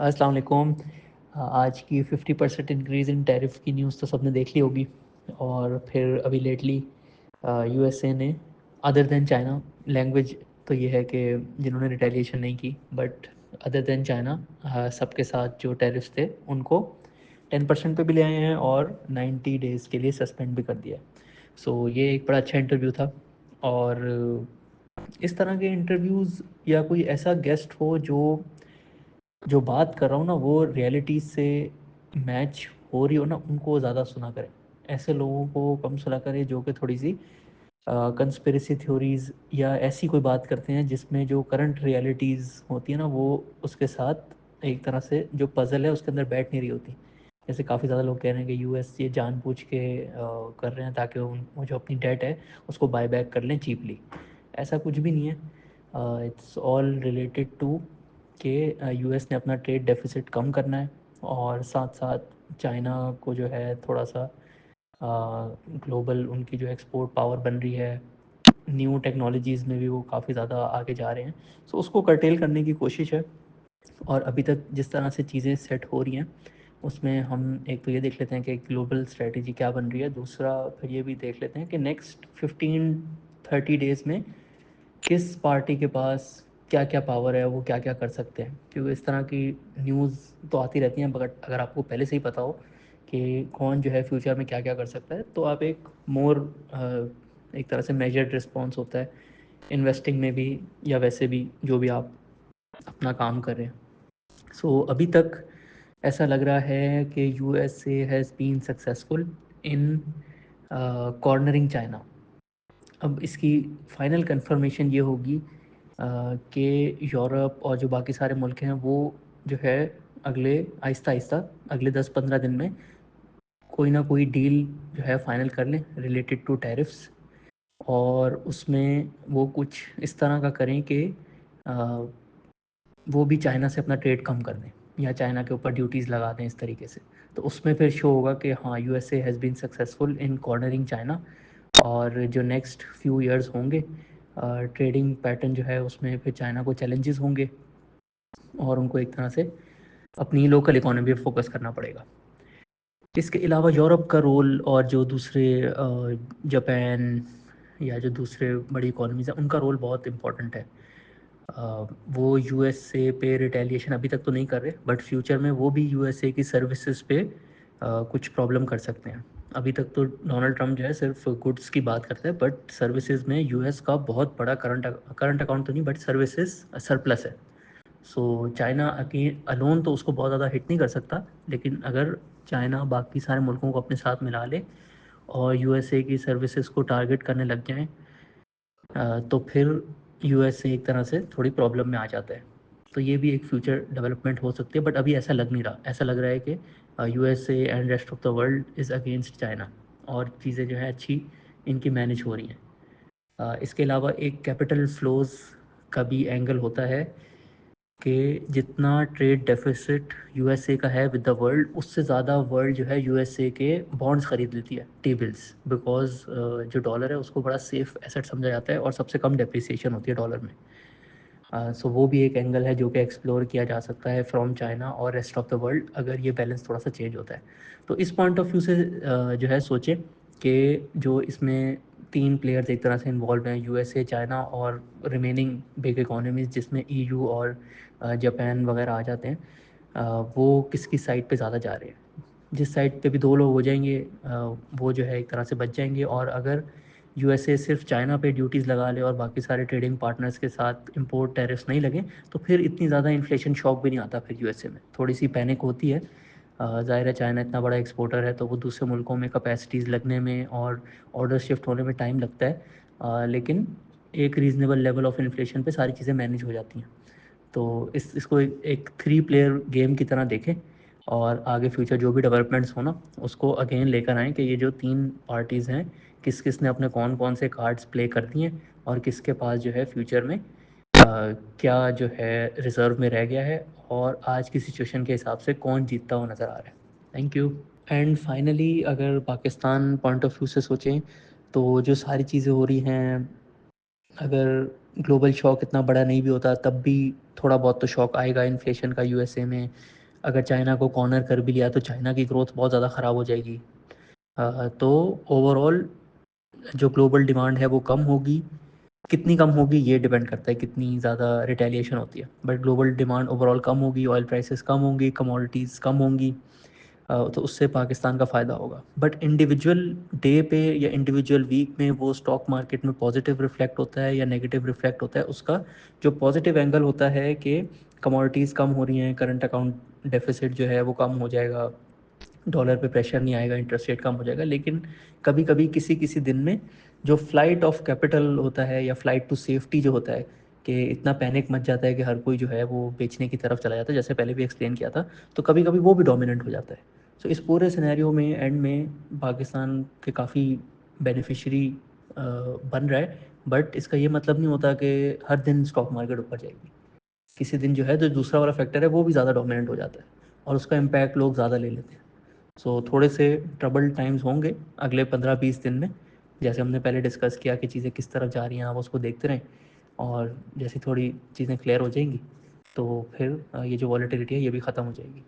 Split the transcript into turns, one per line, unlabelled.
अस्सलाम वालेकुम। आज की 50% इंक्रीज़ इन टैरिफ की न्यूज़ तो सबने देख ली होगी। और फिर अभी लेटली यूएसए ने, अदर देन चाइना, लैंग्वेज तो ये है कि जिन्होंने रिटेलिएशन नहीं की, बट अदर देन चाइना सबके साथ जो टैरिफ्स थे उनको 10% पे भी ले आए हैं और 90 डेज़ के लिए सस्पेंड भी कर दिया है। सो ये एक बड़ा अच्छा इंटरव्यू था। और इस तरह के इंटरव्यूज़ या कोई ऐसा गेस्ट हो जो जो बात कर रहा हूँ ना वो रियलिटी से मैच हो रही हो ना, उनको ज़्यादा सुना करें। ऐसे लोगों को कम सुना करें जो कि थोड़ी सी कंस्पिरेसी थ्योरीज़ या ऐसी कोई बात करते हैं जिसमें जो करंट रियलिटीज़ होती है ना वो उसके साथ एक तरह से जो पज़ल है उसके अंदर बैठ नहीं रही होती। जैसे काफ़ी ज़्यादा लोग कह रहे हैं कि यूएस ये जानबूझ के कर रहे हैं ताकि वो जो अपनी डेट है उसको बाय बैक कर लें चीपली। ऐसा कुछ भी नहीं है। इट्स ऑल रिलेटेड टू कि यूएस ने अपना ट्रेड डेफिसिट कम करना है और साथ साथ चाइना को जो है थोड़ा सा ग्लोबल उनकी जो एक्सपोर्ट पावर बन रही है, न्यू टेक्नोलॉजीज़ में भी वो काफ़ी ज़्यादा आगे जा रहे हैं। सो उसको कर्टेल करने की कोशिश है। और अभी तक जिस तरह से चीज़ें सेट हो रही हैं उसमें हम एक तो ये देख लेते हैं कि ग्लोबल स्ट्रेटजी क्या बन रही है, दूसरा फिर ये भी देख लेते हैं कि नेक्स्ट 15-30 डेज़ में किस पार्टी के पास क्या क्या पावर है, वो क्या क्या कर सकते हैं। क्योंकि इस तरह की न्यूज़ तो आती रहती हैं, बट अगर आपको पहले से ही पता हो कि कौन जो है फ्यूचर में क्या क्या कर सकता है तो आप एक तरह से मेजर्ड रिस्पॉन्स होता है इन्वेस्टिंग में भी या वैसे भी जो भी आप अपना काम कर रहे हैं। अभी तक ऐसा लग रहा है कि USA has been successful in cornering China. अब इसकी फाइनल कंफर्मेशन ये होगी कि यूरोप और जो बाकी सारे मुल्क हैं वो जो है अगले आहिस्ता आहिस्ता अगले 10-15 दिन में कोई ना कोई डील जो है फ़ाइनल कर लें रिलेटेड टू टैरिफ्स। और उसमें वो कुछ इस तरह का करें कि वो भी चाइना से अपना ट्रेड कम कर दें या चाइना के ऊपर ड्यूटीज़ लगा दें इस तरीके से। तो उसमें फिर शो होगा कि हाँ, USA has been successful in cornering China. और जो नेक्स्ट फ्यू इयर्स होंगे ट्रेडिंग पैटर्न जो है उसमें फिर चाइना को चैलेंजेस होंगे और उनको एक तरह से अपनी लोकल इकोनॉमी पे फोकस करना पड़ेगा। इसके अलावा यूरोप का रोल और जो दूसरे जापान या जो दूसरे बड़ी इकोनॉमीज़ हैं उनका रोल बहुत इम्पोर्टेंट है। वो यूएसए पे रिटेलिएशन अभी तक तो नहीं कर रहे, बट फ्यूचर में वो भी यूएसए की सर्विसेज पे कुछ प्रॉब्लम कर सकते हैं। अभी तक तो डोनाल्ड ट्रम्प जो है सिर्फ गुड्स की बात करता है, बट सर्विसेज में यूएस का बहुत बड़ा करंट अकाउंट तो नहीं बट सर्विसेज सरप्लस है। चाइना अलोन तो उसको बहुत ज़्यादा हिट नहीं कर सकता, लेकिन अगर चाइना बाकी सारे मुल्कों को अपने साथ मिला ले और यूएसए की सर्विसेज को टारगेट करने लग जाएं तो फिर यूएसए एक तरह से थोड़ी प्रॉब्लम में आ जाता है। तो ये भी एक फ्यूचर डेवलपमेंट हो सकती है, बट अभी ऐसा लग नहीं रहा। ऐसा लग रहा है कि USA and rest of the world is against China और चीज़ें जो है अच्छी इनकी मैनेज हो रही हैं। इसके अलावा एक कैपिटल फ्लोज़ का भी एंगल होता है कि जितना ट्रेड डेफिसिट यूएसए का है विद द वर्ल्ड, उससे ज़्यादा वर्ल्ड जो है यूएसए के बॉन्ड्स ख़रीद लेती है, टी बिल्स, बिकॉज जो डॉलर है उसको बड़ा सेफ एसेट समझा जाता है और सबसे कम डेप्रिसिएशन होती है डॉलर में। वो भी एक एंगल है जो कि एक्सप्लोर किया जा सकता है फ्रॉम चाइना और रेस्ट ऑफ द वर्ल्ड, अगर ये बैलेंस थोड़ा सा चेंज होता है। तो इस पॉइंट ऑफ व्यू से जो है सोचें कि जो इसमें तीन प्लेयर्स एक तरह से इन्वॉल्व हैं, यूएसए, चाइना और रिमेनिंग बिग इकोनॉमीज़ जिसमें ईयू और जापान वगैरह आ जाते हैं, वो किसकी साइड पे ज़्यादा जा रहे हैं। जिस साइड पे भी दो लोग हो जाएंगे वो जो है एक तरह से बच जाएंगे। और अगर यूएसए सिर्फ चाइना पे ड्यूटीज़ लगा ले और बाकी सारे ट्रेडिंग पार्टनर्स के साथ इंपोर्ट टैरिफ्स नहीं लगे तो फिर इतनी ज़्यादा इन्फ्लेशन शॉक भी नहीं आता। फिर यूएसए में थोड़ी सी पैनिक होती है। ज़ाहिर है चाइना इतना बड़ा एक्सपोर्टर है तो वो दूसरे मुल्कों में कैपेसिटीज़ लगने में और ऑर्डर शिफ्ट होने में टाइम लगता है, लेकिन एक रीज़नेबल लेवल ऑफ इन्फ्लेशन पे सारी चीज़ें मैनेज हो जाती हैं। तो इसको एक थ्री प्लेयर गेम की तरह देखें और आगे फ्यूचर जो भी डेवलपमेंट्स हो ना उसको अगेन लेकर आएँ कि ये जो तीन पार्टीज़ हैं किस किस ने अपने कौन कौन से कार्ड्स प्ले कर दिए हैं और किसके पास जो है फ्यूचर में क्या जो है रिज़र्व में रह गया है और आज की सिचुएशन के हिसाब से कौन जीतता हुआ नज़र आ रहा है। Thank you. एंड फाइनली अगर पाकिस्तान पॉइंट ऑफ व्यू से सोचें तो जो सारी चीज़ें हो रही हैं, अगर ग्लोबल शॉक इतना बड़ा नहीं भी होता तब भी थोड़ा बहुत तो शॉक आएगा इन्फ्लेशन का यूएसए में। अगर चाइना को कॉर्नर कर भी लिया तो चाइना की ग्रोथ बहुत ज़्यादा ख़राब हो जाएगी। तो ओवरऑल जो ग्लोबल डिमांड है वो कम होगी। कितनी कम होगी ये डिपेंड करता है कितनी ज़्यादा रिटेलिएशन होती है, बट ग्लोबल डिमांड ओवरऑल कम होगी, ऑयल प्राइसेस कम होंगी, कमोडिटीज़ कम होंगी। तो उससे पाकिस्तान का फ़ायदा होगा। बट इंडिविजुअल डे पे या इंडिविजुअल वीक में वो स्टॉक मार्केट में पॉजिटिव रिफ्लेक्ट होता है या नेगेटिव रिफ्लेक्ट होता है। उसका जो पॉजिटिव एंगल होता है कि कमोडिटीज़ कम हो रही हैं, करंट अकाउंट डेफिसिट जो है वो कम हो जाएगा, डॉलर पे प्रेशर नहीं आएगा, इंटरेस्ट रेट कम हो जाएगा। लेकिन कभी कभी किसी किसी दिन में जो फ्लाइट ऑफ कैपिटल होता है या फ्लाइट टू सेफ्टी जो होता है कि इतना पैनिक मच जाता है कि हर कोई जो है वो बेचने की तरफ चला जाता है, जैसे पहले भी एक्सप्लेन किया था। तो कभी कभी वो भी डोमिनेंट हो जाता है। सो इस पूरे सिनेरियो में एंड में पाकिस्तान के काफ़ी बेनिफिशरी बन रहा है। बट इसका ये मतलब नहीं होता कि हर दिन स्टॉक मार्केट ऊपर जाएगी। किसी दिन जो है जो दूसरा वाला फैक्टर है वो भी ज़्यादा डोमिनेंट हो जाता है और उसका इम्पैक्ट लोग ज़्यादा ले लेते हैं। सो थोड़े से ट्रबल टाइम्स होंगे अगले 15-20 दिन में। जैसे हमने पहले डिस्कस किया कि चीज़ें किस तरफ जा रही हैं, आप उसको देखते रहें। और जैसे थोड़ी चीज़ें क्लियर हो जाएंगी तो फिर ये जो वॉलेटिलिटी है ये भी ख़त्म हो जाएगी।